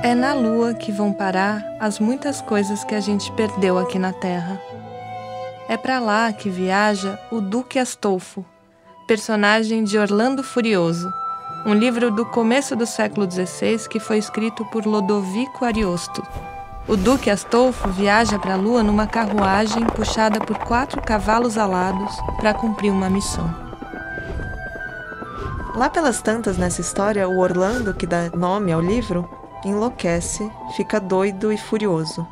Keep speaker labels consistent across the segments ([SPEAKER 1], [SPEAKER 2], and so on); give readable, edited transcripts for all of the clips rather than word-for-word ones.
[SPEAKER 1] É na Lua que vão parar as muitas coisas que a gente perdeu aqui na Terra. É para lá que viaja o Duque Astolfo, personagem de Orlando Furioso, um livro do começo do século XVI que foi escrito por Lodovico Ariosto. O Duque Astolfo viaja para a Lua numa carruagem puxada por 4 cavalos alados para cumprir uma missão.
[SPEAKER 2] Lá pelas tantas nessa história, o Orlando, que dá nome ao livro, enlouquece, fica doido e furioso.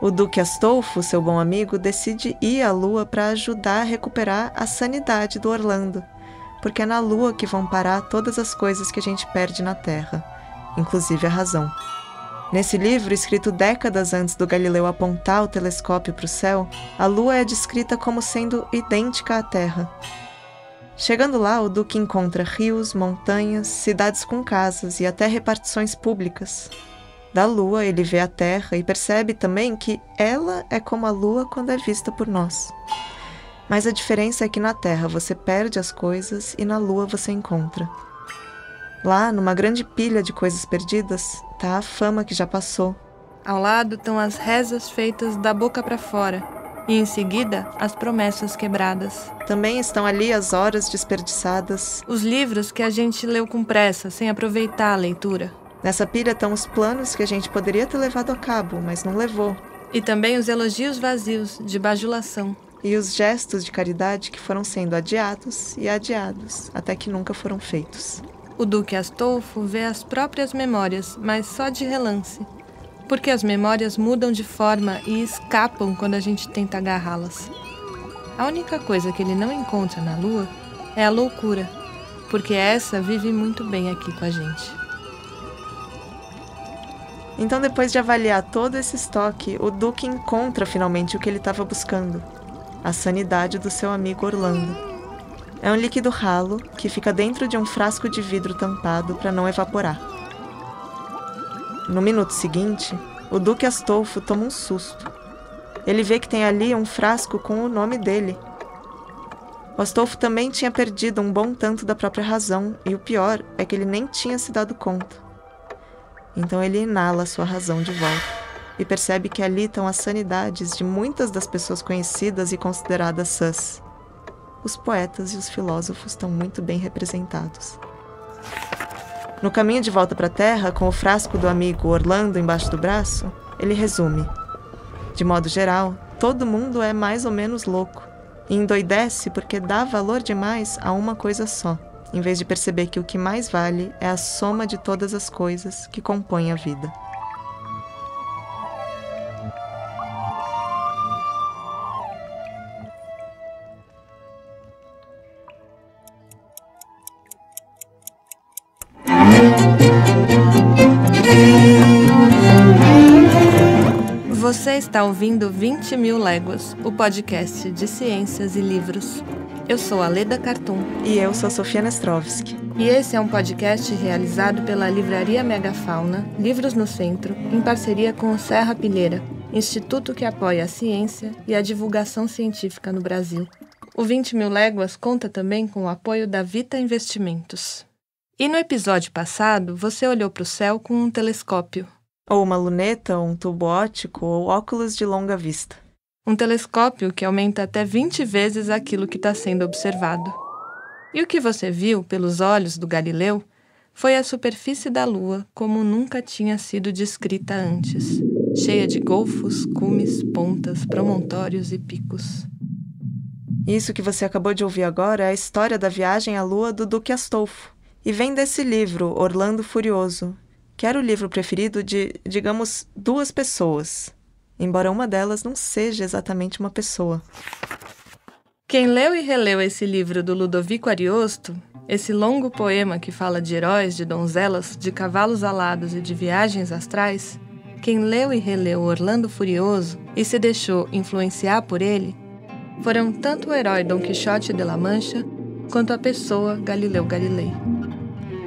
[SPEAKER 2] O Duque Astolfo, seu bom amigo, decide ir à Lua para ajudar a recuperar a sanidade do Orlando, porque é na Lua que vão parar todas as coisas que a gente perde na Terra, inclusive a razão. Nesse livro, escrito décadas antes do Galileu apontar o telescópio para o céu, a Lua é descrita como sendo idêntica à Terra. Chegando lá, o Duque encontra rios, montanhas, cidades com casas e até repartições públicas. Da Lua, ele vê a Terra e percebe também que ela é como a Lua quando é vista por nós. Mas a diferença é que na Terra você perde as coisas e na Lua você encontra. Lá, numa grande pilha de coisas perdidas, está a fama que já passou.
[SPEAKER 1] Ao lado estão as rezas feitas da boca para fora e, em seguida, as promessas quebradas.
[SPEAKER 2] Também estão ali as horas desperdiçadas.
[SPEAKER 1] Os livros que a gente leu com pressa, sem aproveitar a leitura.
[SPEAKER 2] Nessa pilha estão os planos que a gente poderia ter levado a cabo, mas não levou.
[SPEAKER 1] E também os elogios vazios de bajulação.
[SPEAKER 2] E os gestos de caridade que foram sendo adiados e adiados, até que nunca foram feitos.
[SPEAKER 1] O Duque Astolfo vê as próprias memórias, mas só de relance. Porque as memórias mudam de forma e escapam quando a gente tenta agarrá-las. A única coisa que ele não encontra na Lua é a loucura, porque essa vive muito bem aqui com a gente.
[SPEAKER 2] Então, depois de avaliar todo esse estoque, o Duque encontra finalmente o que ele estava buscando: a sanidade do seu amigo Orlando. É um líquido ralo que fica dentro de um frasco de vidro tampado para não evaporar. No minuto seguinte, o Duque Astolfo toma um susto. Ele vê que tem ali um frasco com o nome dele. O Astolfo também tinha perdido um bom tanto da própria razão, e o pior é que ele nem tinha se dado conta. Então ele inala sua razão de volta e percebe que ali estão as sanidades de muitas das pessoas conhecidas e consideradas sãs. Os poetas e os filósofos estão muito bem representados. No caminho de volta para a Terra, com o frasco do amigo Orlando embaixo do braço, ele resume: de modo geral, todo mundo é mais ou menos louco e endoidece porque dá valor demais a uma coisa só, em vez de perceber que o que mais vale é a soma de todas as coisas que compõem a vida.
[SPEAKER 1] Você está ouvindo 20 Mil Léguas, o podcast de ciências e livros. Eu sou a Leda Cartoon.
[SPEAKER 2] E eu sou Sofia Nestrovski.
[SPEAKER 1] E esse é um podcast realizado pela Livraria Megafauna, Livros no Centro, em parceria com o Serra Pilheira, instituto que apoia a ciência e a divulgação científica no Brasil. O 20 Mil Léguas conta também com o apoio da Vita Investimentos. E no episódio passado, você olhou para o céu com um telescópio.
[SPEAKER 2] Ou uma luneta, ou um tubo óptico, ou óculos de longa vista.
[SPEAKER 1] Um telescópio que aumenta até 20 vezes aquilo que está sendo observado. E o que você viu pelos olhos do Galileu foi a superfície da Lua como nunca tinha sido descrita antes, cheia de golfos, cumes, pontas, promontórios e picos.
[SPEAKER 2] Isso que você acabou de ouvir agora é a história da viagem à Lua do Duque Astolfo. E vem desse livro, Orlando Furioso, que era o livro preferido de, digamos, 2 pessoas, embora uma delas não seja exatamente uma pessoa.
[SPEAKER 1] Quem leu e releu esse livro do Lodovico Ariosto, esse longo poema que fala de heróis, de donzelas, de cavalos alados e de viagens astrais, quem leu e releu Orlando Furioso e se deixou influenciar por ele, foram tanto o herói Dom Quixote de La Mancha, quanto a pessoa Galileu Galilei.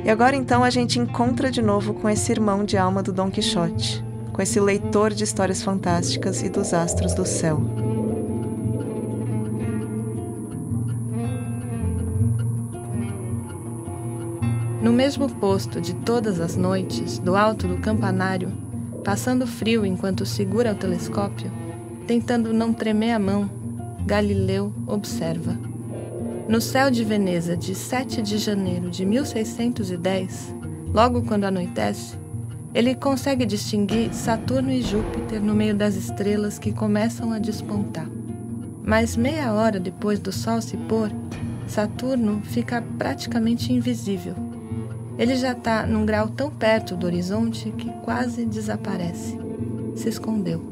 [SPEAKER 2] E agora então a gente encontra de novo com esse irmão de alma do Dom Quixote, com esse leitor de histórias fantásticas e dos astros do céu.
[SPEAKER 1] No mesmo posto de todas as noites, do alto do campanário, passando frio enquanto segura o telescópio, tentando não tremer a mão, Galileu observa. No céu de Veneza de 7 de janeiro de 1610, logo quando anoitece, ele consegue distinguir Saturno e Júpiter no meio das estrelas que começam a despontar. Mas meia hora depois do sol se pôr, Saturno fica praticamente invisível. Ele já está num grau tão perto do horizonte que quase desaparece. Se escondeu.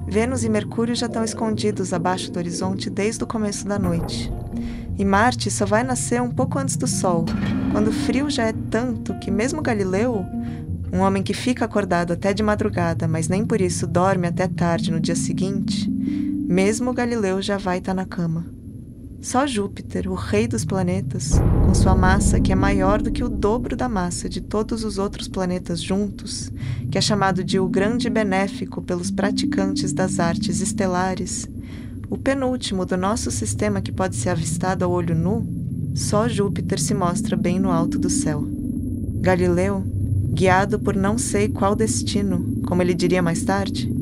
[SPEAKER 2] Vênus e Mercúrio já estão escondidos abaixo do horizonte desde o começo da noite. E Marte só vai nascer um pouco antes do Sol, quando o frio já é tanto que mesmo Galileu, um homem que fica acordado até de madrugada, mas nem por isso dorme até tarde no dia seguinte, mesmo Galileu já vai estar na cama. Só Júpiter, o rei dos planetas, com sua massa que é maior do que o dobro da massa de todos os outros planetas juntos, que é chamado de o Grande Benéfico pelos praticantes das artes estelares, o penúltimo do nosso sistema que pode ser avistado ao olho nu, só Júpiter se mostra bem no alto do céu. Galileu, guiado por não sei qual destino, como ele diria mais tarde,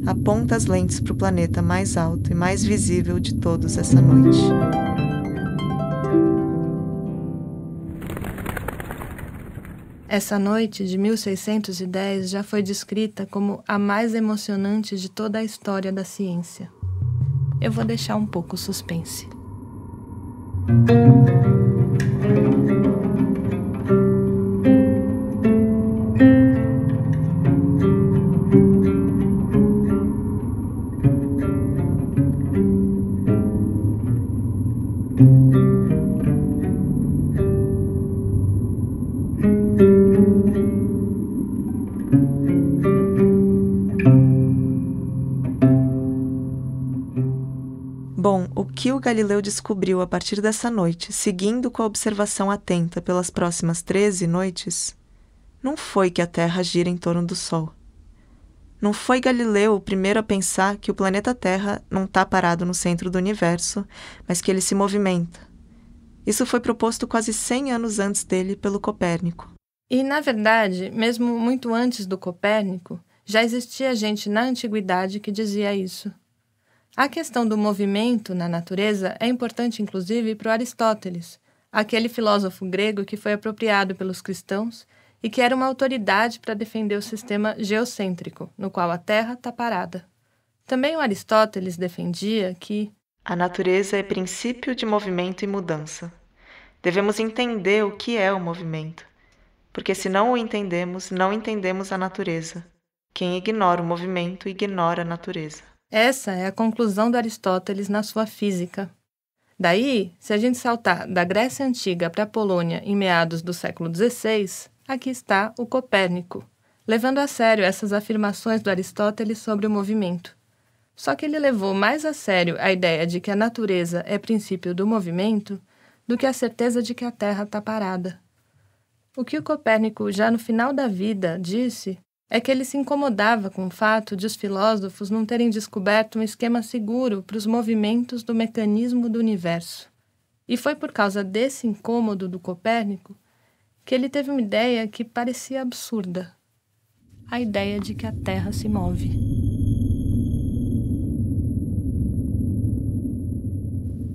[SPEAKER 2] aponta as lentes para o planeta mais alto e mais visível de todos essa noite.
[SPEAKER 1] Essa noite de 1610 já foi descrita como a mais emocionante de toda a história da ciência. Eu vou deixar um pouco o suspense.
[SPEAKER 2] Bom, o que o Galileu descobriu a partir dessa noite, seguindo com a observação atenta pelas próximas 13 noites, não foi que a Terra gira em torno do Sol. Não foi Galileu o primeiro a pensar que o planeta Terra não está parado no centro do universo, mas que ele se movimenta. Isso foi proposto quase 100 anos antes dele pelo Copérnico.
[SPEAKER 1] E, na verdade, mesmo muito antes do Copérnico, já existia gente na antiguidade que dizia isso. A questão do movimento na natureza é importante, inclusive, para o Aristóteles, aquele filósofo grego que foi apropriado pelos cristãos e que era uma autoridade para defender o sistema geocêntrico, no qual a Terra está parada. Também o Aristóteles defendia que
[SPEAKER 2] a natureza é princípio de movimento e mudança. Devemos entender o que é o movimento, porque se não o entendemos, não entendemos a natureza. Quem ignora o movimento, ignora a natureza.
[SPEAKER 1] Essa é a conclusão do Aristóteles na sua Física. Daí, se a gente saltar da Grécia Antiga para a Polônia em meados do século XVI, aqui está o Copérnico, levando a sério essas afirmações do Aristóteles sobre o movimento. Só que ele levou mais a sério a ideia de que a natureza é princípio do movimento do que a certeza de que a Terra está parada. O que o Copérnico, já no final da vida, disse é que ele se incomodava com o fato de os filósofos não terem descoberto um esquema seguro para os movimentos do mecanismo do universo. E foi por causa desse incômodo do Copérnico que ele teve uma ideia que parecia absurda: a ideia de que a Terra se move.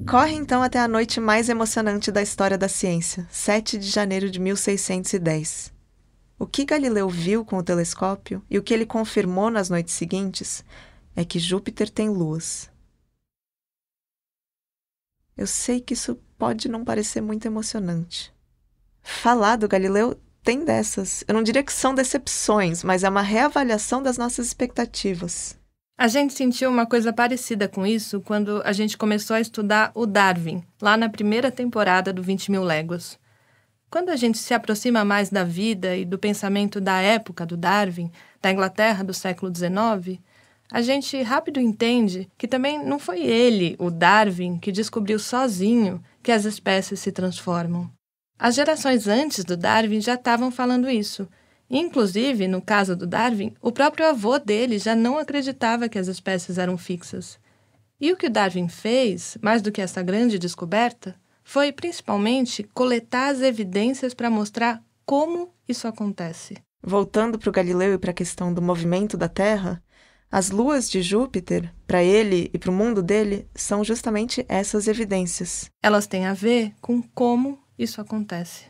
[SPEAKER 2] Corre então até a noite mais emocionante da história da ciência, 7 de janeiro de 1610. O que Galileu viu com o telescópio e o que ele confirmou nas noites seguintes é que Júpiter tem luas. Eu sei que isso pode não parecer muito emocionante. Falar do Galileu tem dessas. Eu não diria que são decepções, mas é uma reavaliação das nossas expectativas.
[SPEAKER 1] A gente sentiu uma coisa parecida com isso quando a gente começou a estudar o Darwin, lá na primeira temporada do 20.000 Léguas. Quando a gente se aproxima mais da vida e do pensamento da época do Darwin, da Inglaterra do século XIX, a gente rápido entende que também não foi ele, o Darwin, que descobriu sozinho que as espécies se transformam. As gerações antes do Darwin já estavam falando isso. Inclusive, no caso do Darwin, o próprio avô dele já não acreditava que as espécies eram fixas. E o que o Darwin fez, mais do que essa grande descoberta, foi principalmente coletar as evidências para mostrar como isso acontece.
[SPEAKER 2] Voltando para o Galileu e para a questão do movimento da Terra, as luas de Júpiter, para ele e para o mundo dele, são justamente essas evidências.
[SPEAKER 1] Elas têm a ver com como isso acontece.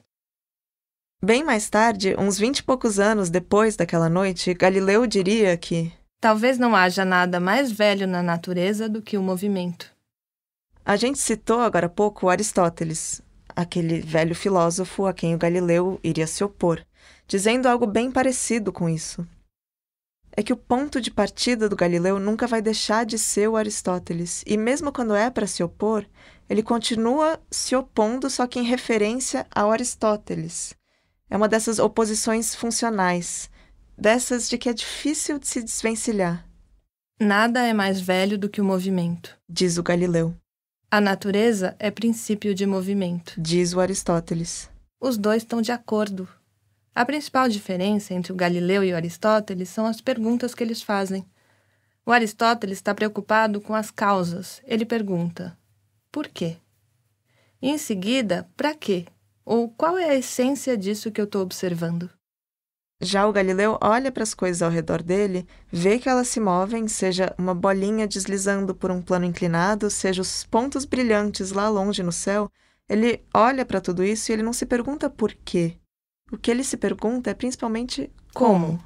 [SPEAKER 2] Bem mais tarde, uns 20 e poucos anos depois daquela noite, Galileu diria que
[SPEAKER 1] talvez não haja nada mais velho na natureza do que o movimento.
[SPEAKER 2] A gente citou agora há pouco Aristóteles, aquele velho filósofo a quem o Galileu iria se opor, dizendo algo bem parecido com isso. É que o ponto de partida do Galileu nunca vai deixar de ser o Aristóteles, e mesmo quando é para se opor, ele continua se opondo só que em referência ao Aristóteles. É uma dessas oposições funcionais, dessas de que é difícil de se desvencilhar.
[SPEAKER 1] Nada é mais velho do que o movimento,
[SPEAKER 2] diz o Galileu.
[SPEAKER 1] A natureza é princípio de movimento,
[SPEAKER 2] diz o Aristóteles.
[SPEAKER 1] Os dois estão de acordo. A principal diferença entre o Galileu e o Aristóteles são as perguntas que eles fazem. O Aristóteles está preocupado com as causas. Ele pergunta, por quê? E em seguida, para quê? Ou qual é a essência disso que eu estou observando?
[SPEAKER 2] Já o Galileu olha para as coisas ao redor dele, vê que elas se movem, seja uma bolinha deslizando por um plano inclinado, seja os pontos brilhantes lá longe no céu. Ele olha para tudo isso e ele não se pergunta por quê. O que ele se pergunta é principalmente como.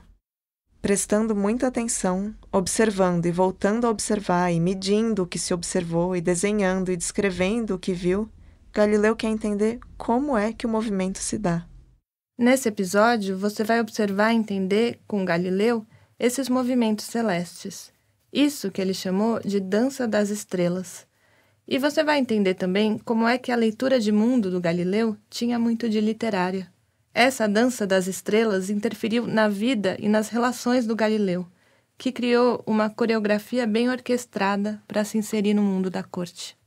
[SPEAKER 2] Prestando muita atenção, observando e voltando a observar e medindo o que se observou e desenhando e descrevendo o que viu, Galileu quer entender como é que o movimento se dá.
[SPEAKER 1] Nesse episódio, você vai observar e entender, com Galileu, esses movimentos celestes. Isso que ele chamou de dança das estrelas. E você vai entender também como é que a leitura de mundo do Galileu tinha muito de literária. Essa dança das estrelas interferiu na vida e nas relações do Galileu, que criou uma coreografia bem orquestrada para se inserir no mundo da corte.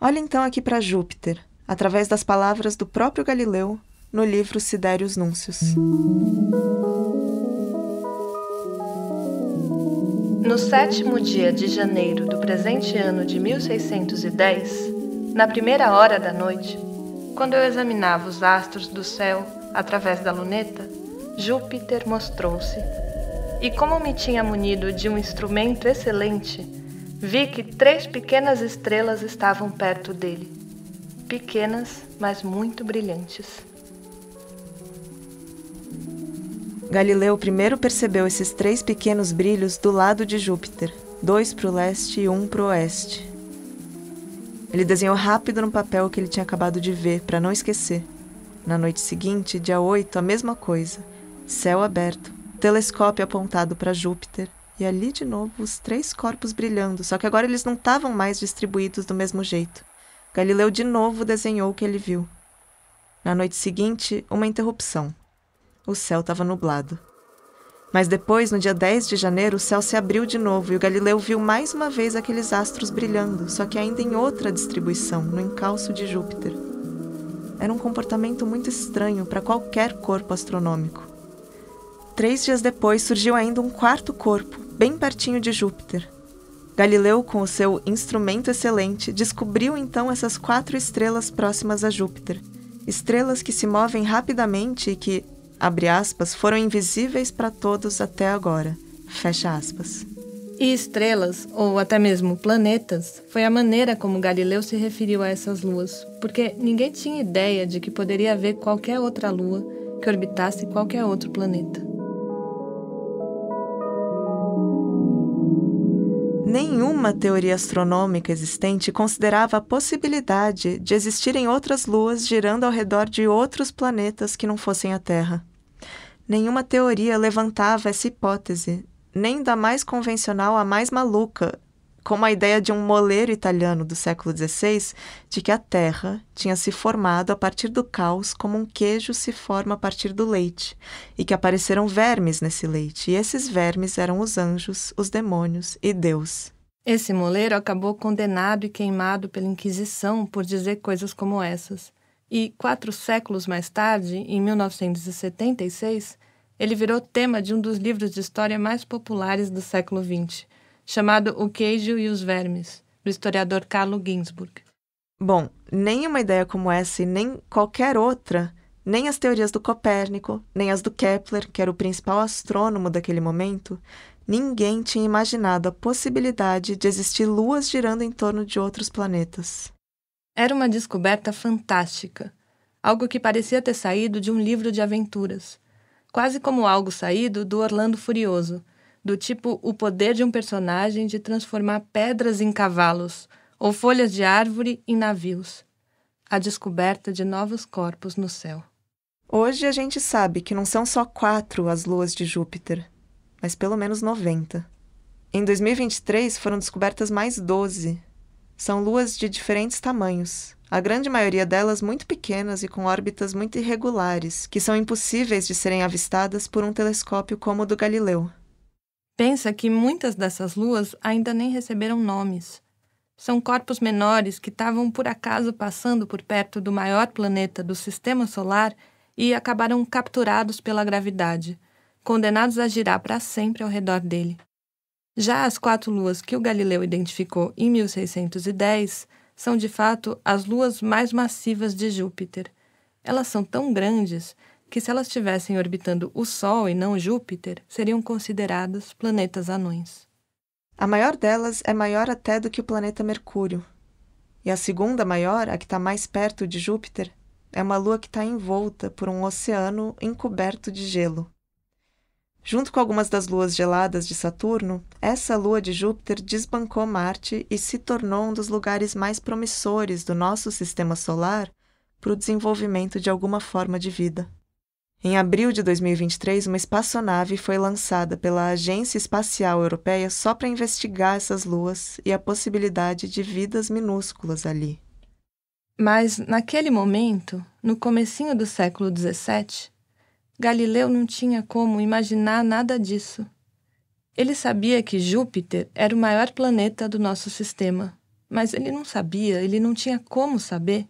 [SPEAKER 2] Olha então aqui para Júpiter, através das palavras do próprio Galileu, no livro Siderius Nuncius.
[SPEAKER 1] No 7º dia de janeiro do presente ano de 1610, na primeira hora da noite, quando eu examinava os astros do céu através da luneta, Júpiter mostrou-se. E como me tinha munido de um instrumento excelente, vi que 3 pequenas estrelas estavam perto dele. Pequenas, mas muito brilhantes.
[SPEAKER 2] Galileu primeiro percebeu esses 3 pequenos brilhos do lado de Júpiter, 2 para o leste e 1 para o oeste. Ele desenhou rápido no papel o que ele tinha acabado de ver, para não esquecer. Na noite seguinte, dia 8, a mesma coisa. Céu aberto, telescópio apontado para Júpiter, e ali de novo os 3 corpos brilhando, só que agora eles não estavam mais distribuídos do mesmo jeito. Galileu de novo desenhou o que ele viu. Na noite seguinte, uma interrupção. O céu estava nublado. Mas depois, no dia 10 de janeiro, o céu se abriu de novo e o Galileu viu mais uma vez aqueles astros brilhando, só que ainda em outra distribuição, no encalço de Júpiter. Era um comportamento muito estranho para qualquer corpo astronômico. 3 dias depois, surgiu ainda um 4º corpo, bem pertinho de Júpiter. Galileu, com o seu instrumento excelente, descobriu então essas 4 estrelas próximas a Júpiter. Estrelas que se movem rapidamente e que, abre aspas, foram invisíveis para todos até agora. Fecha aspas.
[SPEAKER 1] E estrelas, ou até mesmo planetas, foi a maneira como Galileu se referiu a essas luas, porque ninguém tinha ideia de que poderia haver qualquer outra lua que orbitasse qualquer outro planeta.
[SPEAKER 2] Nenhuma teoria astronômica existente considerava a possibilidade de existirem outras luas girando ao redor de outros planetas que não fossem a Terra. Nenhuma teoria levantava essa hipótese, nem da mais convencional à mais maluca, como a ideia de um moleiro italiano do século XVI de que a Terra tinha se formado a partir do caos como um queijo se forma a partir do leite, e que apareceram vermes nesse leite, e esses vermes eram os anjos, os demônios e Deus.
[SPEAKER 1] Esse moleiro acabou condenado e queimado pela Inquisição por dizer coisas como essas. E 4 séculos mais tarde, em 1976, ele virou tema de um dos livros de história mais populares do século XX, chamado O Queijo e os Vermes, do historiador Carlo Ginzburg.
[SPEAKER 2] Bom, nem uma ideia como essa e nem qualquer outra, nem as teorias do Copérnico, nem as do Kepler, que era o principal astrônomo daquele momento, ninguém tinha imaginado a possibilidade de existir luas girando em torno de outros planetas.
[SPEAKER 1] Era uma descoberta fantástica, algo que parecia ter saído de um livro de aventuras, quase como algo saído do Orlando Furioso, do tipo o poder de um personagem de transformar pedras em cavalos ou folhas de árvore em navios. A descoberta de novos corpos no céu.
[SPEAKER 2] Hoje a gente sabe que não são só 4 as luas de Júpiter, mas pelo menos 90. Em 2023 foram descobertas mais 12. São luas de diferentes tamanhos, a grande maioria delas muito pequenas e com órbitas muito irregulares, que são impossíveis de serem avistadas por um telescópio como o do Galileu.
[SPEAKER 1] Pensa que muitas dessas luas ainda nem receberam nomes. São corpos menores que estavam por acaso passando por perto do maior planeta do Sistema Solar e acabaram capturados pela gravidade, condenados a girar para sempre ao redor dele. Já as 4 luas que o Galileu identificou em 1610 são, de fato, as luas mais massivas de Júpiter. Elas são tão grandes que, se elas estivessem orbitando o Sol e não Júpiter, seriam consideradas planetas anões.
[SPEAKER 2] A maior delas é maior até do que o planeta Mercúrio. E a segunda maior, a que está mais perto de Júpiter, é uma lua que está envolta por um oceano encoberto de gelo. Junto com algumas das luas geladas de Saturno, essa lua de Júpiter desbancou Marte e se tornou um dos lugares mais promissores do nosso sistema solar para o desenvolvimento de alguma forma de vida. Em abril de 2023, uma espaçonave foi lançada pela Agência Espacial Europeia só para investigar essas luas e a possibilidade de vidas minúsculas ali.
[SPEAKER 1] Mas, naquele momento, no comecinho do século XVII, Galileu não tinha como imaginar nada disso. Ele sabia que Júpiter era o maior planeta do nosso sistema, mas ele não tinha como saber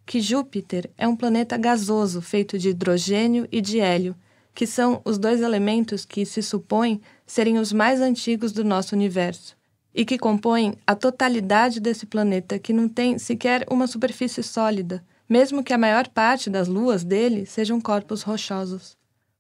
[SPEAKER 1] que Júpiter é um planeta gasoso feito de hidrogênio e de hélio, que são os 2 elementos que se supõem serem os mais antigos do nosso universo, e que compõem a totalidade desse planeta que não tem sequer uma superfície sólida, mesmo que a maior parte das luas dele sejam corpos rochosos.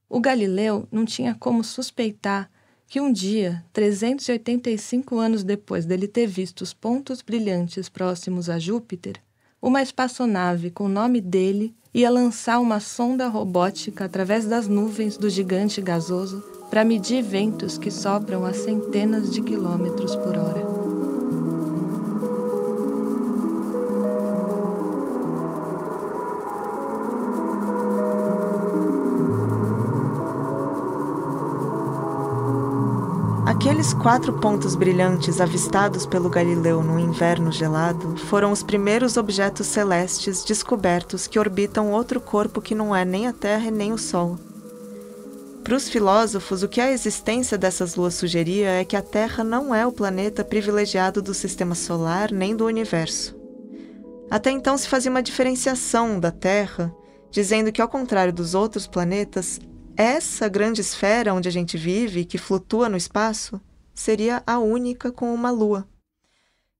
[SPEAKER 1] O Galileu não tinha como suspeitar que um dia, 385 anos depois dele ter visto os pontos brilhantes próximos a Júpiter, uma espaçonave com o nome dele ia lançar uma sonda robótica através das nuvens do gigante gasoso para medir ventos que sopram a centenas de quilômetros por hora.
[SPEAKER 2] Aqueles 4 pontos brilhantes avistados pelo Galileu no inverno gelado foram os primeiros objetos celestes descobertos que orbitam outro corpo que não é nem a Terra e nem o Sol. Para os filósofos, o que a existência dessas luas sugeria é que a Terra não é o planeta privilegiado do Sistema Solar nem do Universo. Até então se fazia uma diferenciação da Terra, dizendo que, ao contrário dos outros planetas, essa grande esfera onde a gente vive, que flutua no espaço, seria a única com uma lua.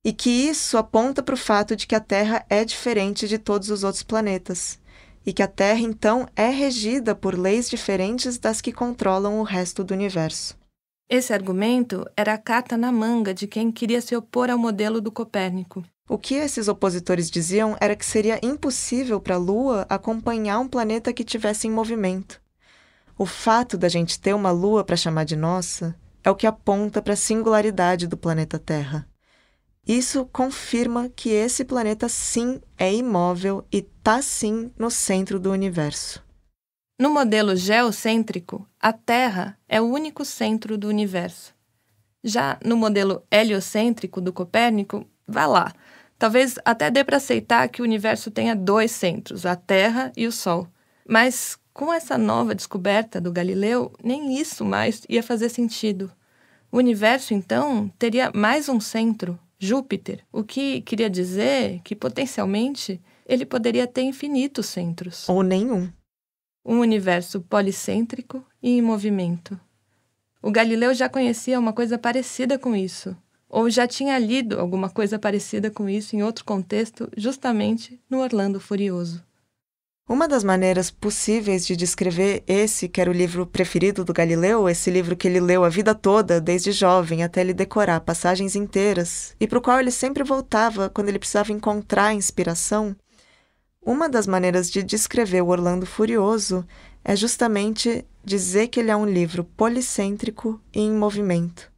[SPEAKER 2] E que isso aponta para o fato de que a Terra é diferente de todos os outros planetas, e que a Terra, então, é regida por leis diferentes das que controlam o resto do universo.
[SPEAKER 1] Esse argumento era a carta na manga de quem queria se opor ao modelo do Copérnico.
[SPEAKER 2] O que esses opositores diziam era que seria impossível para a Lua acompanhar um planeta que tivesse em movimento. O fato da gente ter uma lua para chamar de nossa é o que aponta para a singularidade do planeta Terra. Isso confirma que esse planeta sim é imóvel e está sim no centro do universo.
[SPEAKER 1] No modelo geocêntrico, a Terra é o único centro do universo. Já no modelo heliocêntrico do Copérnico, vá lá. Talvez até dê para aceitar que o universo tenha 2 centros, a Terra e o Sol. Mas com essa nova descoberta do Galileu, nem isso mais ia fazer sentido. O universo, então, teria mais um centro, Júpiter, o que queria dizer que, potencialmente, ele poderia ter infinitos centros.
[SPEAKER 2] Ou nenhum.
[SPEAKER 1] Um universo policêntrico e em movimento. O Galileu já conhecia uma coisa parecida com isso, ou já tinha lido alguma coisa parecida com isso em outro contexto, justamente no Orlando Furioso.
[SPEAKER 2] Uma das maneiras possíveis de descrever esse que era o livro preferido do Galileu, esse livro que ele leu a vida toda, desde jovem, até ele decorar passagens inteiras, e para o qual ele sempre voltava quando ele precisava encontrar inspiração, uma das maneiras de descrever o Orlando Furioso é justamente dizer que ele é um livro policêntrico e em movimento.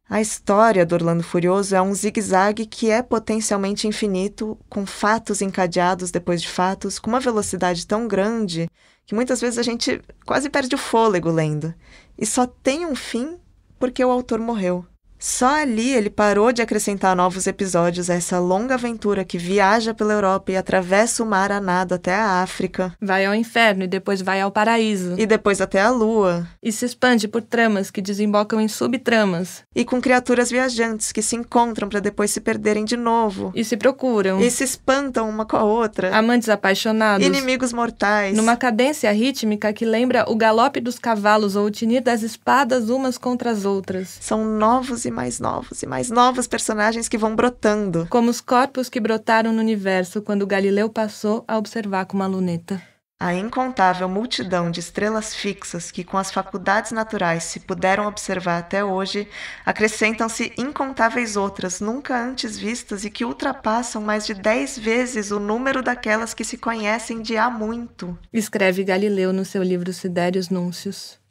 [SPEAKER 2] A história do Orlando Furioso é um zigue-zague que é potencialmente infinito, com fatos encadeados depois de fatos, com uma velocidade tão grande que muitas vezes a gente quase perde o fôlego lendo. E só tem um fim porque o autor morreu. Só ali ele parou de acrescentar novos episódios a essa longa aventura que viaja pela Europa e atravessa o mar a nado até a África.
[SPEAKER 1] Vai ao inferno e depois vai ao paraíso.
[SPEAKER 2] E depois até a Lua.
[SPEAKER 1] E se expande por tramas que desembocam em subtramas.
[SPEAKER 2] E com criaturas viajantes que se encontram para depois se perderem de novo.
[SPEAKER 1] E se procuram.
[SPEAKER 2] E se espantam uma com a outra.
[SPEAKER 1] Amantes apaixonados.
[SPEAKER 2] Inimigos mortais.
[SPEAKER 1] Numa cadência rítmica que lembra o galope dos cavalos ou o tinir das espadas umas contra as outras.
[SPEAKER 2] São novos e mais novos personagens que vão brotando.
[SPEAKER 1] Como os corpos que brotaram no universo quando Galileu passou a observar com uma luneta.
[SPEAKER 2] A incontável multidão de estrelas fixas que com as faculdades naturais se puderam observar até hoje, acrescentam-se incontáveis outras nunca antes vistas e que ultrapassam mais de 10 vezes o número daquelas que se conhecem de há muito.
[SPEAKER 1] Escreve Galileu no seu livro Siderius Nuncius.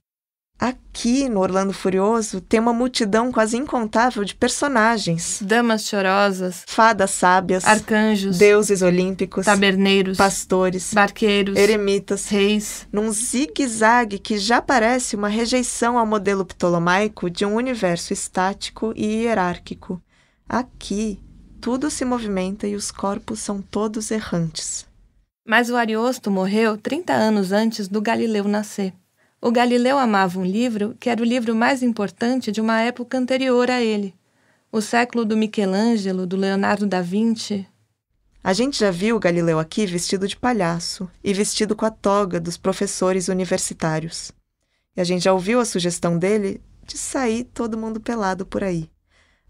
[SPEAKER 2] Aqui, no Orlando Furioso, tem uma multidão quase incontável de personagens.
[SPEAKER 1] Damas chorosas,
[SPEAKER 2] fadas sábias,
[SPEAKER 1] arcanjos,
[SPEAKER 2] deuses olímpicos,
[SPEAKER 1] taberneiros,
[SPEAKER 2] pastores,
[SPEAKER 1] barqueiros,
[SPEAKER 2] eremitas,
[SPEAKER 1] reis,
[SPEAKER 2] num zigue-zague que já parece uma rejeição ao modelo ptolomaico de um universo estático e hierárquico. Aqui, tudo se movimenta e os corpos são todos errantes.
[SPEAKER 1] Mas o Ariosto morreu 30 anos antes do Galileu nascer. O Galileu amava um livro que era o livro mais importante de uma época anterior a ele. O século do Michelangelo, do Leonardo da Vinci.
[SPEAKER 2] A gente já viu o Galileu aqui vestido de palhaço e vestido com a toga dos professores universitários. E a gente já ouviu a sugestão dele de sair todo mundo pelado por aí.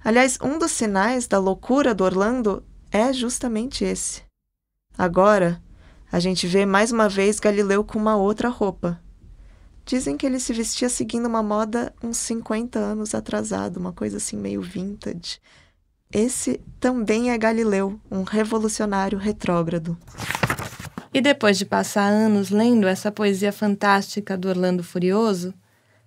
[SPEAKER 2] Aliás, um dos sinais da loucura do Orlando é justamente esse. Agora, a gente vê mais uma vez Galileu com uma outra roupa. Dizem que ele se vestia seguindo uma moda uns 50 anos atrasado, uma coisa assim meio vintage. Esse também é Galileu, um revolucionário retrógrado.
[SPEAKER 1] E depois de passar anos lendo essa poesia fantástica do Orlando Furioso,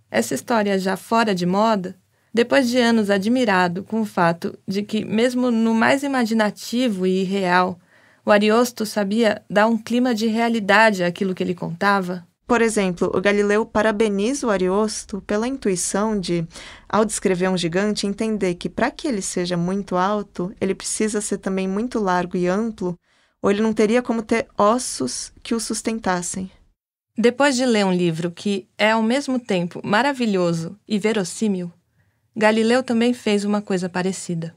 [SPEAKER 1] essa história já fora de moda, depois de anos admirado com o fato de que, mesmo no mais imaginativo e irreal, o Ariosto sabia dar um clima de realidade àquilo que ele contava.
[SPEAKER 2] Por exemplo, o Galileu parabeniza o Ariosto pela intuição de, ao descrever um gigante, entender que para que ele seja muito alto, ele precisa ser também muito largo e amplo, ou ele não teria como ter ossos que o sustentassem.
[SPEAKER 1] Depois de ler um livro que é ao mesmo tempo maravilhoso e verossímil, Galileu também fez uma coisa parecida.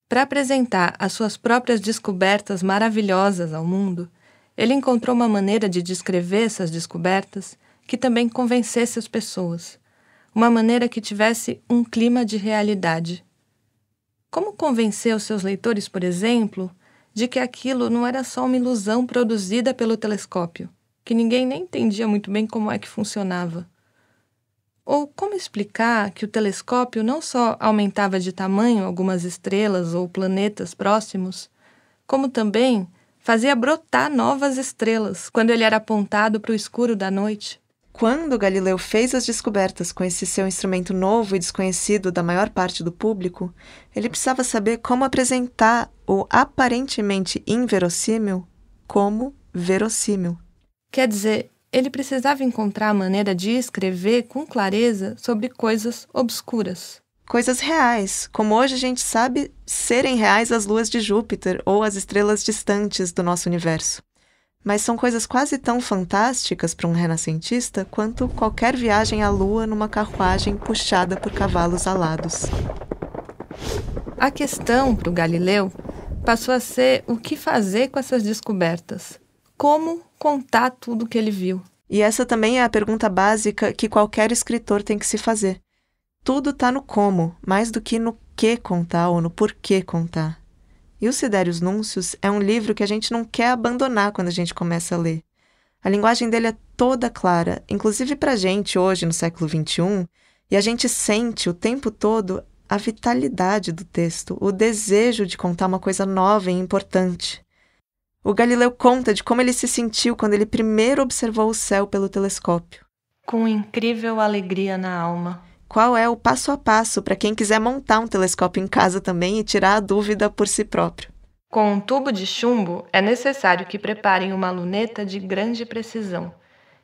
[SPEAKER 1] Para apresentar as suas próprias descobertas maravilhosas ao mundo, ele encontrou uma maneira de descrever essas descobertas que também convencesse as pessoas, uma maneira que tivesse um clima de realidade. Como convencer os seus leitores, por exemplo, de que aquilo não era só uma ilusão produzida pelo telescópio, que ninguém nem entendia muito bem como é que funcionava? Ou como explicar que o telescópio não só aumentava de tamanho algumas estrelas ou planetas próximos, como também fazia brotar novas estrelas quando ele era apontado para o escuro da noite?
[SPEAKER 2] Quando Galileu fez as descobertas com esse seu instrumento novo e desconhecido da maior parte do público, ele precisava saber como apresentar o aparentemente inverossímil como verossímil.
[SPEAKER 1] Quer dizer, ele precisava encontrar a maneira de escrever com clareza sobre coisas obscuras.
[SPEAKER 2] Coisas reais, como hoje a gente sabe serem reais as luas de Júpiter ou as estrelas distantes do nosso universo. Mas são coisas quase tão fantásticas para um renascentista quanto qualquer viagem à Lua numa carruagem puxada por cavalos alados.
[SPEAKER 1] A questão para o Galileu passou a ser o que fazer com essas descobertas. Como contar tudo o que ele viu.
[SPEAKER 2] E essa também é a pergunta básica que qualquer escritor tem que se fazer. Tudo está no como, mais do que no que contar ou no porquê contar. E o Sidérios Núncios é um livro que a gente não quer abandonar quando a gente começa a ler. A linguagem dele é toda clara, inclusive pra gente hoje, no século XXI, e a gente sente o tempo todo a vitalidade do texto, o desejo de contar uma coisa nova e importante. O Galileu conta de como ele se sentiu quando ele primeiro observou o céu pelo telescópio.
[SPEAKER 1] Com incrível alegria na alma.
[SPEAKER 2] Qual é o passo a passo para quem quiser montar um telescópio em casa também e tirar a dúvida por si próprio?
[SPEAKER 1] Com um tubo de chumbo, é necessário que preparem uma luneta de grande precisão,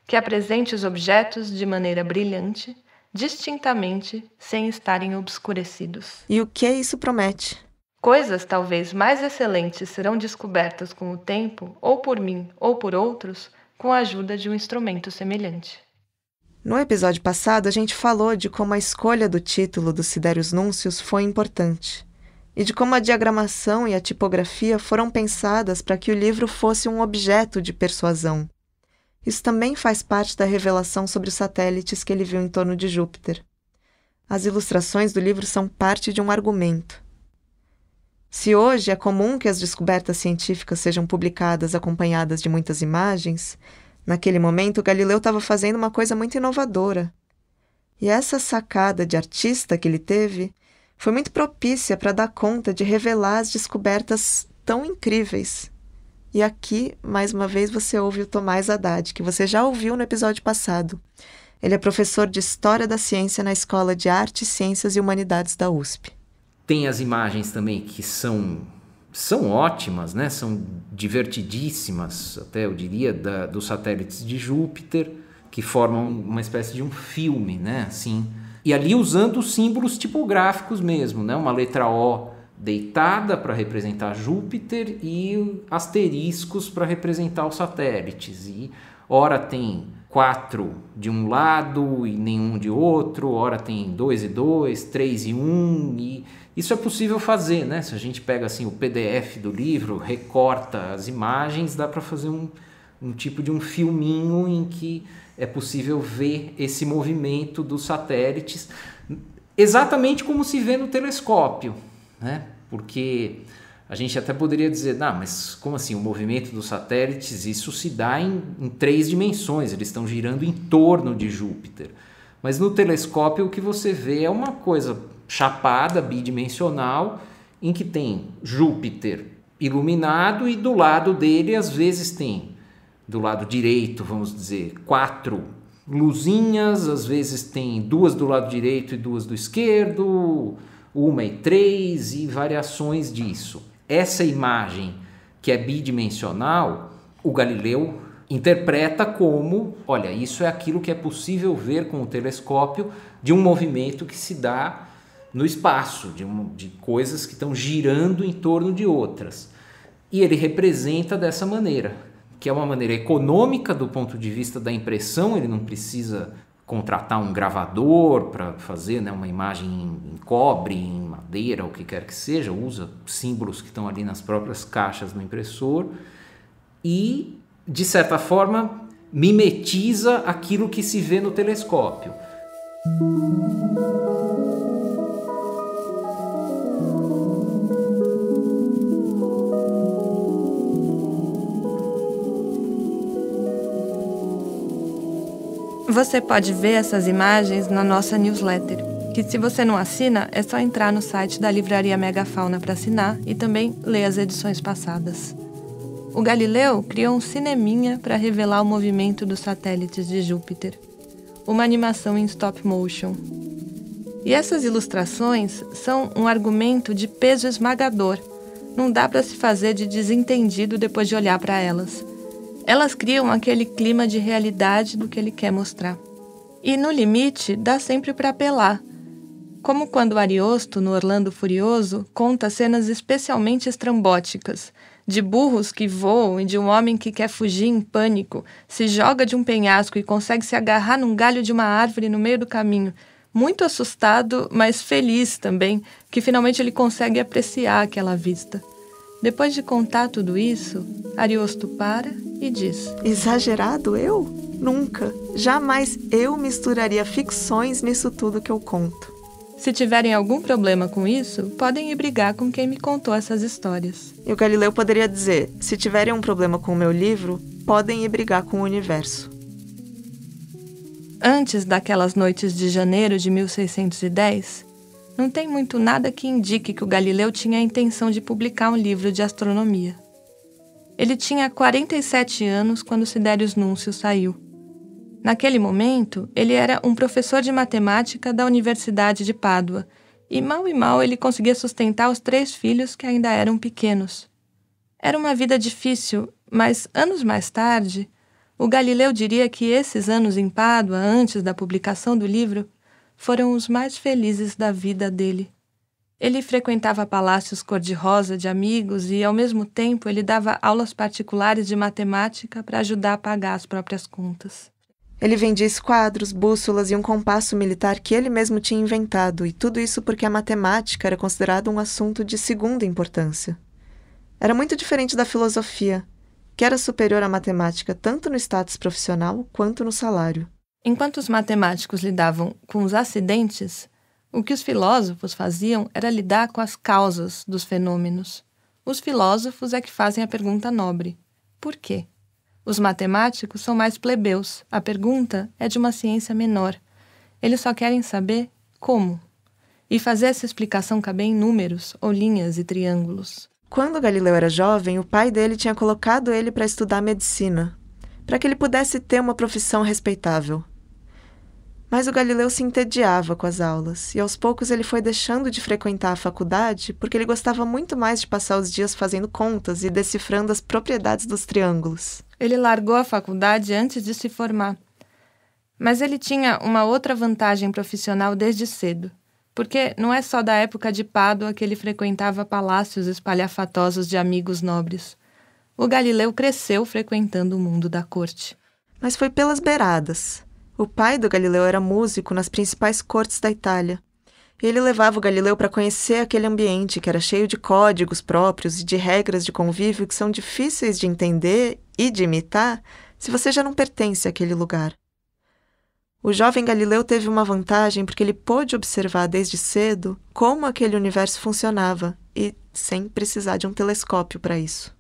[SPEAKER 1] que apresente os objetos de maneira brilhante, distintamente, sem estarem obscurecidos.
[SPEAKER 2] E o que isso promete?
[SPEAKER 1] Coisas talvez mais excelentes serão descobertas com o tempo, ou por mim ou por outros, com a ajuda de um instrumento semelhante.
[SPEAKER 2] No episódio passado, a gente falou de como a escolha do título do Sidérios Núncios foi importante, e de como a diagramação e a tipografia foram pensadas para que o livro fosse um objeto de persuasão. Isso também faz parte da revelação sobre os satélites que ele viu em torno de Júpiter. As ilustrações do livro são parte de um argumento. Se hoje é comum que as descobertas científicas sejam publicadas acompanhadas de muitas imagens, naquele momento Galileu estava fazendo uma coisa muito inovadora. E essa sacada de artista que ele teve foi muito propícia para dar conta de revelar as descobertas tão incríveis. E aqui, mais uma vez, você ouve o Tomás Haddad, que você já ouviu no episódio passado. Ele é professor de História da Ciência na Escola de Artes, Ciências e Humanidades da USP.
[SPEAKER 3] Tem as imagens também que são ótimas, né? São divertidíssimas, até eu diria, dos satélites de Júpiter, que formam uma espécie de um filme, né? Assim, e ali usando os símbolos tipográficos mesmo, né? Uma letra O deitada para representar Júpiter e asteriscos para representar os satélites. E ora tem 4 de um lado e nenhum de outro, ora tem 2 e 2, 3 e 1, e isso é possível fazer, né? Se a gente pega assim o PDF do livro, recorta as imagens, dá para fazer um tipo de um filminho em que é possível ver esse movimento dos satélites, exatamente como se vê no telescópio, né? Porque a gente até poderia dizer, não, mas como assim, o movimento dos satélites, isso se dá em 3 dimensões, eles estão girando em torno de Júpiter. Mas no telescópio o que você vê é uma coisa chapada, bidimensional, em que tem Júpiter iluminado e do lado dele às vezes tem, do lado direito, vamos dizer, 4 luzinhas, às vezes tem 2 do lado direito e 2 do esquerdo, 1 e 3 e variações disso. Essa imagem que é bidimensional, o Galileu interpreta como, olha, isso é aquilo que é possível ver com o telescópio de um movimento que se dá no espaço, de coisas que estão girando em torno de outras. E ele representa dessa maneira, que é uma maneira econômica do ponto de vista da impressão, ele não precisa contratar um gravador para fazer, né, uma imagem em cobre, em madeira, o que quer que seja, usa símbolos que estão ali nas próprias caixas do impressor e, de certa forma, mimetiza aquilo que se vê no telescópio.
[SPEAKER 1] Você pode ver essas imagens na nossa newsletter, que se você não assina, é só entrar no site da Livraria Megafauna para assinar e também ler as edições passadas. O Galileu criou um cineminha para revelar o movimento dos satélites de Júpiter, uma animação em stop motion. E essas ilustrações são um argumento de peso esmagador. Não dá para se fazer de desentendido depois de olhar para elas. Elas criam aquele clima de realidade do que ele quer mostrar. E, no limite, dá sempre para apelar. Como quando Ariosto, no Orlando Furioso, conta cenas especialmente estrambóticas, de burros que voam e de um homem que quer fugir em pânico, se joga de um penhasco e consegue se agarrar num galho de uma árvore no meio do caminho, muito assustado, mas feliz também, que finalmente ele consegue apreciar aquela vista. Depois de contar tudo isso, Ariosto para e diz:
[SPEAKER 2] Exagerado eu? Nunca. Jamais eu misturaria ficções nisso tudo que eu conto.
[SPEAKER 1] Se tiverem algum problema com isso, podem ir brigar com quem me contou essas histórias.
[SPEAKER 2] E o Galileu poderia dizer: se tiverem um problema com o meu livro, podem ir brigar com o universo.
[SPEAKER 1] Antes daquelas noites de janeiro de 1610, não tem muito nada que indique que o Galileu tinha a intenção de publicar um livro de astronomia. Ele tinha 47 anos quando Siderius Núncio saiu. Naquele momento, ele era um professor de matemática da Universidade de Pádua, e mal ele conseguia sustentar os 3 filhos que ainda eram pequenos. Era uma vida difícil, mas anos mais tarde, o Galileu diria que esses anos em Pádua, antes da publicação do livro, foram os mais felizes da vida dele. Ele frequentava palácios cor-de-rosa de amigos e, ao mesmo tempo, ele dava aulas particulares de matemática para ajudar a pagar as próprias contas.
[SPEAKER 2] Ele vendia esquadros, bússolas e um compasso militar que ele mesmo tinha inventado, e tudo isso porque a matemática era considerada um assunto de segunda importância. Era muito diferente da filosofia, que era superior à matemática tanto no status profissional quanto no salário.
[SPEAKER 1] Enquanto os matemáticos lidavam com os acidentes, o que os filósofos faziam era lidar com as causas dos fenômenos. Os filósofos é que fazem a pergunta nobre: por quê? Os matemáticos são mais plebeus. A pergunta é de uma ciência menor. Eles só querem saber como. E fazer essa explicação caber em números ou linhas e triângulos.
[SPEAKER 2] Quando Galileu era jovem, o pai dele tinha colocado ele para estudar medicina, para que ele pudesse ter uma profissão respeitável. Mas o Galileu se entediava com as aulas, e aos poucos ele foi deixando de frequentar a faculdade porque ele gostava muito mais de passar os dias fazendo contas e decifrando as propriedades dos triângulos.
[SPEAKER 1] Ele largou a faculdade antes de se formar. Mas ele tinha uma outra vantagem profissional desde cedo, porque não é só da época de Pádua que ele frequentava palácios espalhafatosos de amigos nobres. O Galileu cresceu frequentando o mundo da corte.
[SPEAKER 2] Mas foi pelas beiradas. O pai do Galileu era músico nas principais cortes da Itália. E ele levava o Galileu para conhecer aquele ambiente que era cheio de códigos próprios e de regras de convívio que são difíceis de entender e de imitar se você já não pertence àquele lugar. O jovem Galileu teve uma vantagem porque ele pôde observar desde cedo como aquele universo funcionava e sem precisar de um telescópio para isso.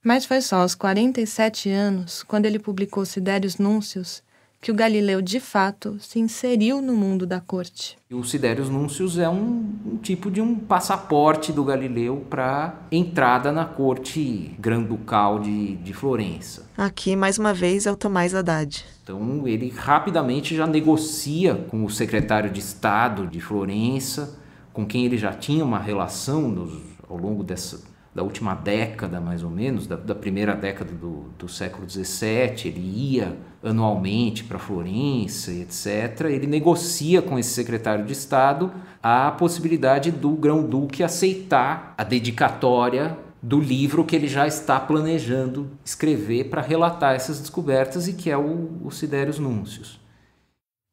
[SPEAKER 1] Mas foi só aos 47 anos, quando ele publicou Siderius Núncios, que o Galileu, de fato, se inseriu no mundo da corte.
[SPEAKER 3] O Siderius Núncios é um tipo de um passaporte do Galileu para entrada na corte granducal de Florença.
[SPEAKER 2] Aqui, mais uma vez, é o Tomás Haddad.
[SPEAKER 3] Então, ele rapidamente já negocia com o secretário de Estado de Florença, com quem ele já tinha uma relação ao longo da última década, mais ou menos, da primeira década do século XVII. Ele ia anualmente para Florença, etc. Ele negocia com esse secretário de Estado a possibilidade do grão-duque aceitar a dedicatória do livro que ele já está planejando escrever para relatar essas descobertas, e que é o Siderius Núncios.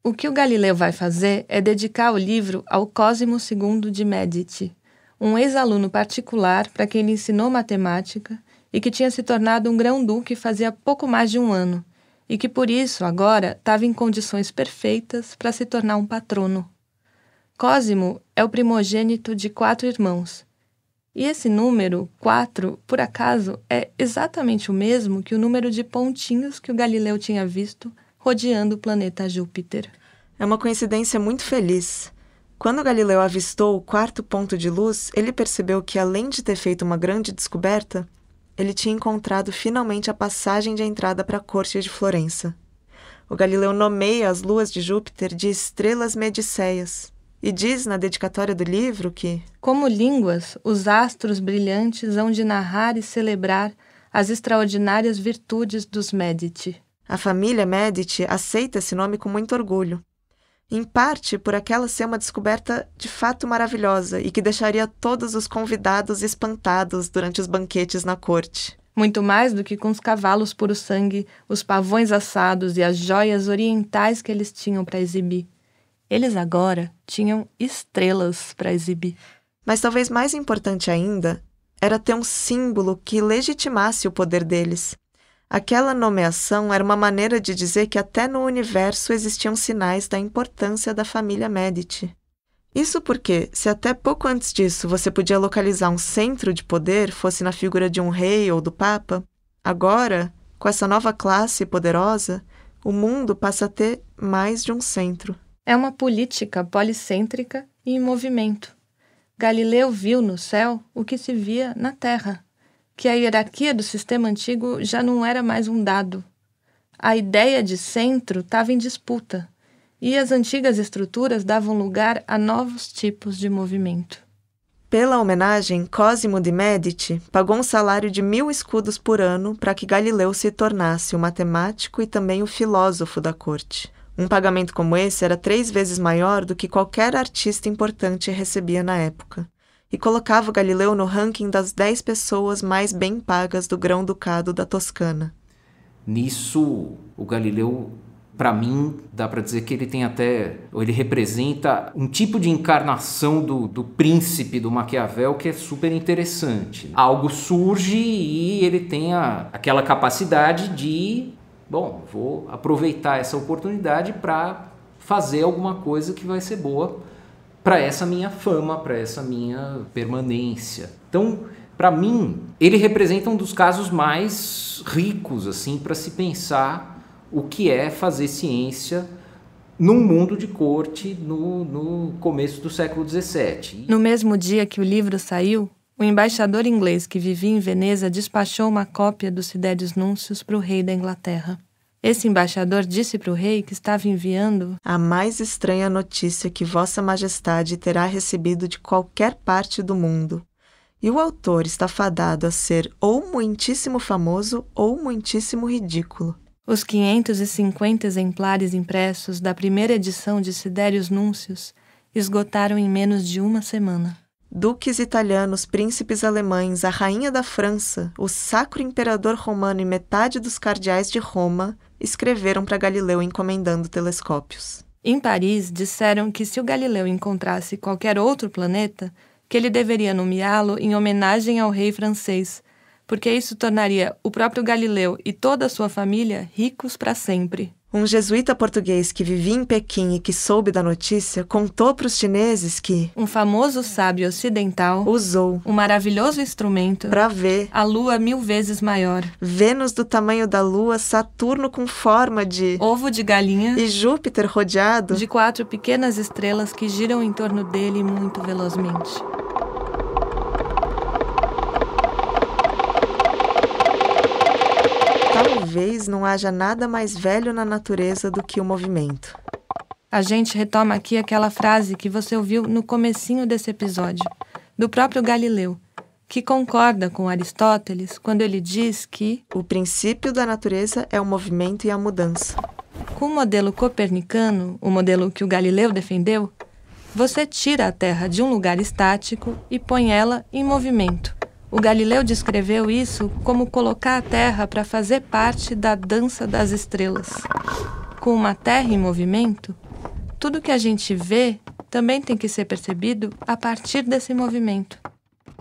[SPEAKER 1] O que o Galileu vai fazer é dedicar o livro ao Cosimo II de Médici, um ex-aluno particular para quem ele ensinou matemática e que tinha se tornado um grão-duque fazia pouco mais de um ano, e que por isso agora estava em condições perfeitas para se tornar um patrono. Cosimo é o primogênito de 4 irmãos, e esse número, 4, por acaso, é exatamente o mesmo que o número de pontinhos que o Galileu tinha visto rodeando o planeta Júpiter.
[SPEAKER 2] É uma coincidência muito feliz. Quando Galileu avistou o 4º ponto de luz, ele percebeu que, além de ter feito uma grande descoberta, ele tinha encontrado finalmente a passagem de entrada para a corte de Florença. O Galileu nomeia as luas de Júpiter de estrelas mediceias e diz na dedicatória do livro que,
[SPEAKER 1] como línguas, os astros brilhantes hão de narrar e celebrar as extraordinárias virtudes dos Médici.
[SPEAKER 2] A família Médici aceita esse nome com muito orgulho, em parte por aquela ser uma descoberta de fato maravilhosa e que deixaria todos os convidados espantados durante os banquetes na corte.
[SPEAKER 1] Muito mais do que com os cavalos puro sangue, os pavões assados e as joias orientais que eles tinham para exibir. Eles agora tinham estrelas para exibir.
[SPEAKER 2] Mas talvez mais importante ainda era ter um símbolo que legitimasse o poder deles. Aquela nomeação era uma maneira de dizer que até no universo existiam sinais da importância da família Médici. Isso porque, se até pouco antes disso você podia localizar um centro de poder, fosse na figura de um rei ou do papa, agora, com essa nova classe poderosa, o mundo passa a ter mais de um centro.
[SPEAKER 1] É uma política policêntrica e em movimento. Galileu viu no céu o que se via na Terra, que a hierarquia do sistema antigo já não era mais um dado. A ideia de centro estava em disputa, e as antigas estruturas davam lugar a novos tipos de movimento.
[SPEAKER 2] Pela homenagem, Cosimo de Medici pagou um salário de 1.000 escudos por ano para que Galileu se tornasse o matemático e também o filósofo da corte. Um pagamento como esse era 3 vezes maior do que qualquer artista importante recebia na época, e colocava Galileu no ranking das 10 pessoas mais bem pagas do Grão-Ducado da Toscana.
[SPEAKER 3] Nisso, o Galileu, para mim, dá para dizer que ele tem até, ou ele representa um tipo de encarnação do príncipe do Maquiavel que é super interessante. Algo surge e ele tem aquela capacidade de, vou aproveitar essa oportunidade para fazer alguma coisa que vai ser boa para essa minha fama, para essa minha permanência. Então, para mim, ele representa um dos casos mais ricos assim para se pensar o que é fazer ciência num mundo de corte no começo do século XVII.
[SPEAKER 1] No mesmo dia que o livro saiu, o embaixador inglês que vivia em Veneza despachou uma cópia dos Sidérios Núncios para o rei da Inglaterra. Esse embaixador disse para o rei que estava enviando
[SPEAKER 2] a mais estranha notícia que Vossa Majestade terá recebido de qualquer parte do mundo. E o autor está fadado a ser ou muitíssimo famoso ou muitíssimo ridículo.
[SPEAKER 1] Os 550 exemplares impressos da primeira edição de Sidérios Núncios esgotaram em menos de uma semana.
[SPEAKER 2] Duques italianos, príncipes alemães, a rainha da França, o sacro imperador romano e metade dos cardeais de Roma escreveram para Galileu encomendando telescópios.
[SPEAKER 1] Em Paris, disseram que se o Galileu encontrasse qualquer outro planeta, que ele deveria nomeá-lo em homenagem ao rei francês, porque isso tornaria o próprio Galileu e toda a sua família ricos para sempre.
[SPEAKER 2] Um jesuíta português que vivia em Pequim e que soube da notícia contou para os chineses que
[SPEAKER 1] um famoso sábio ocidental
[SPEAKER 2] usou
[SPEAKER 1] um maravilhoso instrumento
[SPEAKER 2] para ver
[SPEAKER 1] a Lua 1000 vezes maior,
[SPEAKER 2] Vênus do tamanho da Lua, Saturno com forma de
[SPEAKER 1] ovo de galinha
[SPEAKER 2] e Júpiter rodeado
[SPEAKER 1] de 4 pequenas estrelas que giram em torno dele muito velozmente.
[SPEAKER 2] Talvez não haja nada mais velho na natureza do que o movimento.
[SPEAKER 1] A gente retoma aqui aquela frase que você ouviu no comecinho desse episódio, do próprio Galileu, que concorda com Aristóteles quando ele diz que
[SPEAKER 2] o princípio da natureza é o movimento e a mudança.
[SPEAKER 1] Com o modelo copernicano, o modelo que o Galileu defendeu, você tira a Terra de um lugar estático e põe ela em movimento. O Galileu descreveu isso como colocar a Terra para fazer parte da dança das estrelas. Com uma Terra em movimento, tudo que a gente vê também tem que ser percebido a partir desse movimento.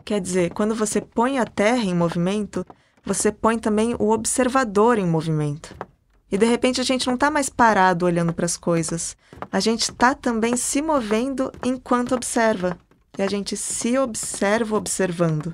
[SPEAKER 2] Quer dizer, quando você põe a Terra em movimento, você põe também o observador em movimento. E de repente a gente não está mais parado olhando para as coisas. A gente está também se movendo enquanto observa. E a gente se observa observando.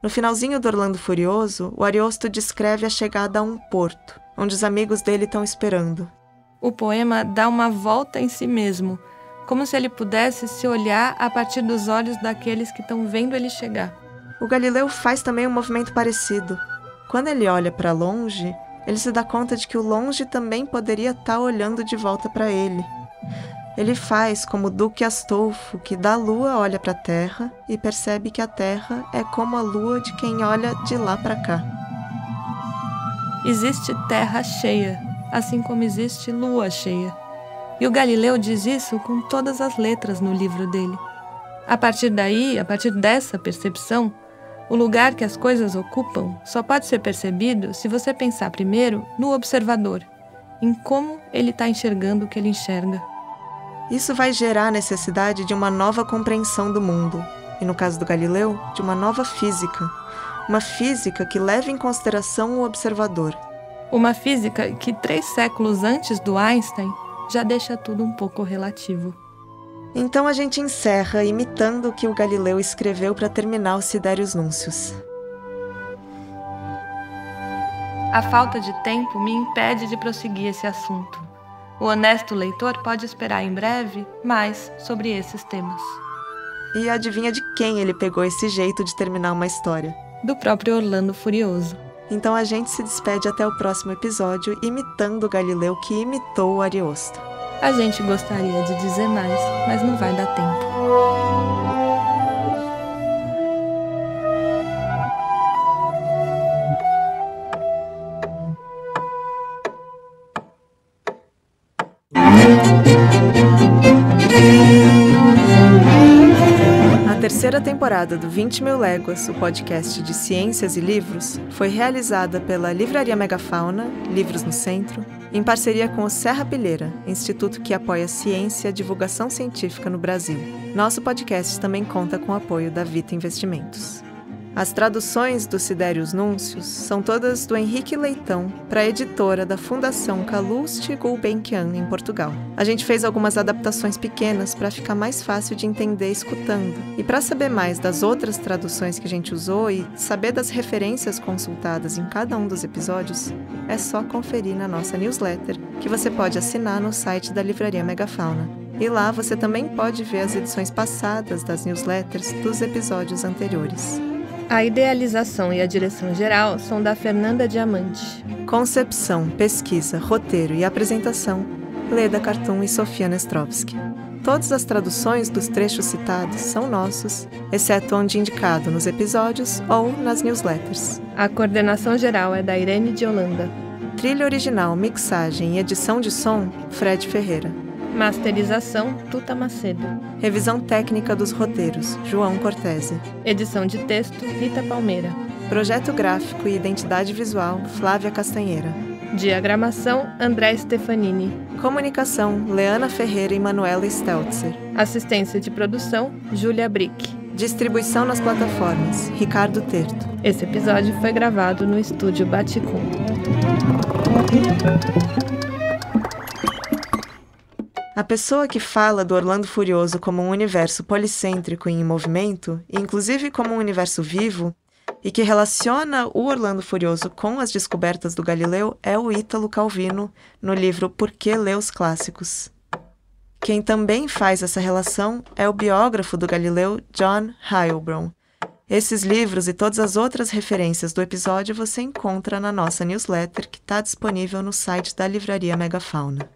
[SPEAKER 2] No finalzinho do Orlando Furioso, o Ariosto descreve a chegada a um porto, onde os amigos dele estão esperando.
[SPEAKER 1] O poema dá uma volta em si mesmo, como se ele pudesse se olhar a partir dos olhos daqueles que estão vendo ele chegar.
[SPEAKER 2] O Galileu faz também um movimento parecido. Quando ele olha para longe, ele se dá conta de que o longe também poderia estar olhando de volta para ele. Ele faz como o Duque Astolfo, que da lua olha para a terra e percebe que a terra é como a lua de quem olha de lá para cá.
[SPEAKER 1] Existe terra cheia, assim como existe lua cheia. E o Galileu diz isso com todas as letras no livro dele. A partir daí, a partir dessa percepção, o lugar que as coisas ocupam só pode ser percebido se você pensar primeiro no observador, em como ele está enxergando o que ele enxerga.
[SPEAKER 2] Isso vai gerar a necessidade de uma nova compreensão do mundo, e no caso do Galileu, de uma nova física. Uma física que leva em consideração o observador.
[SPEAKER 1] Uma física que 3 séculos antes do Einstein já deixa tudo um pouco relativo.
[SPEAKER 2] Então a gente encerra imitando o que o Galileu escreveu para terminar o Siderius Nuncius.
[SPEAKER 1] A falta de tempo me impede de prosseguir esse assunto. O honesto leitor pode esperar em breve mais sobre esses temas.
[SPEAKER 2] E adivinha de quem ele pegou esse jeito de terminar uma história?
[SPEAKER 1] Do próprio Orlando Furioso.
[SPEAKER 2] Então a gente se despede até o próximo episódio, imitando o Galileu que imitou o Ariosto.
[SPEAKER 1] A gente gostaria de dizer mais, mas não vai dar tempo.
[SPEAKER 2] A terceira temporada do 20 Mil Léguas, o podcast de ciências e livros, foi realizada pela Livraria Megafauna, Livros no Centro, em parceria com o Serra Pilheira, instituto que apoia ciência e a divulgação científica no Brasil. Nosso podcast também conta com o apoio da Vita Investimentos. As traduções do Siderius Nuncius são todas do Henrique Leitão para a editora da Fundação Calouste Gulbenkian, em Portugal. A gente fez algumas adaptações pequenas para ficar mais fácil de entender escutando. E para saber mais das outras traduções que a gente usou e saber das referências consultadas em cada um dos episódios, é só conferir na nossa newsletter, que você pode assinar no site da Livraria Megafauna. E lá você também pode ver as edições passadas das newsletters dos episódios anteriores.
[SPEAKER 1] A idealização e a direção geral são da Fernanda Diamante.
[SPEAKER 2] Concepção, pesquisa, roteiro e apresentação, Leda Cartoon e Sofia Nestrovski. Todas as traduções dos trechos citados são nossos, exceto onde indicado nos episódios ou nas newsletters.
[SPEAKER 1] A coordenação geral é da Irene de Holanda.
[SPEAKER 2] Trilha original, mixagem e edição de som, Fred Ferreira.
[SPEAKER 1] Masterização, Tuta Macedo.
[SPEAKER 2] Revisão técnica dos roteiros, João Cortese.
[SPEAKER 1] Edição de texto, Rita Palmeira.
[SPEAKER 2] Projeto gráfico e identidade visual, Flávia Castanheira.
[SPEAKER 1] Diagramação, André Stefanini.
[SPEAKER 2] Comunicação, Leana Ferreira e Manuela Steltzer.
[SPEAKER 1] Assistência de produção, Júlia Brick.
[SPEAKER 2] Distribuição nas plataformas, Ricardo Terto.
[SPEAKER 1] Esse episódio foi gravado no estúdio Baticum.
[SPEAKER 2] A pessoa que fala do Orlando Furioso como um universo policêntrico e em movimento, inclusive como um universo vivo, e que relaciona o Orlando Furioso com as descobertas do Galileu é o Ítalo Calvino, no livro Por que Ler os Clássicos. Quem também faz essa relação é o biógrafo do Galileu, John Heilbron. Esses livros e todas as outras referências do episódio você encontra na nossa newsletter, que está disponível no site da Livraria Megafauna.